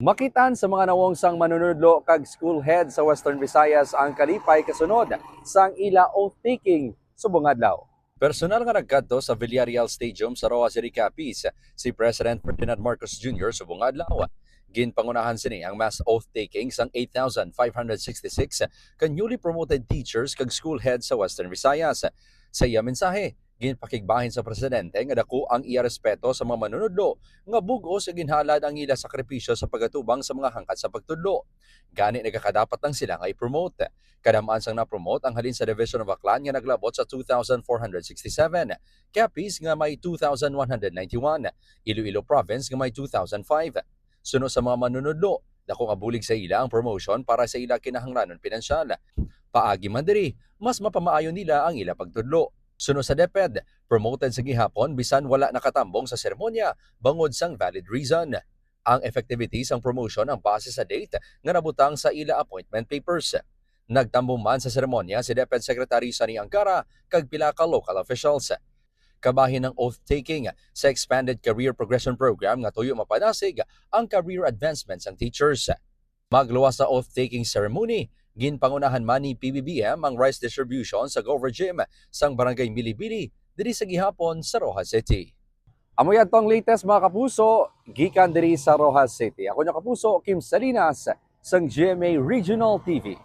Makitan sa mga nawong manunudlo kag school head sa Western Visayas ang kalipay kasunod sang ila oath-taking subong adlaw. Personal nga nagkadto sa Villarreal Stadium sa Roa City Capiz si President Ferdinand Marcos Jr. subong adlaw. Ginpangunahan sini ang mass oath-taking sang 8,566 ka newly promoted teachers kag school head sa Western Visayas. Sa iya mensahe, ginpakigbahin sa presidente nga dako ang iya respeto sa mga manunudlo nga bug-o sa ginhalad ang ila sakripisyo sa pagatubang sa mga hangkat sa pagtudlo. Gani nagakadapat lang sila nga i-promote. Kadamaan sang na-promote ang halin sa Division of Aklan nga naglabot sa 2,467, Capiz nga may 2,191, Iloilo Province nga may 2,005. Suno sa mga manunudlo, dako nga bulig sa ila ang promotion para sa ila kinahanglanon pinansyal. Paagi man diri, mas mapamaayo nila ang ila pagtudlo. Suno sa DepEd, promoted sa gihapon bisan wala nakatambong sa seremonya bangod sang valid reason. Ang effectivity sang promotion ang base sa date nga nabutang sa ila appointment papers. Nagtambong man sa seremonya si DepEd Secretary Sani Angara kag pila ka local officials. Kabahin ng oath-taking sa Expanded Career Progression Program nga tuyo mapadasig ang career advancements ng teachers. Magluwas sa oath-taking ceremony, ginpangunahan man ni PBBM ang rice distribution sa Go Regime sang Barangay Milibili diri sa gihapon sa Rojas City. Amoy atong latest mga kapuso, gikan diri sa Rojas City. Ako na kapuso, Kim Salinas, sang GMA Regional TV.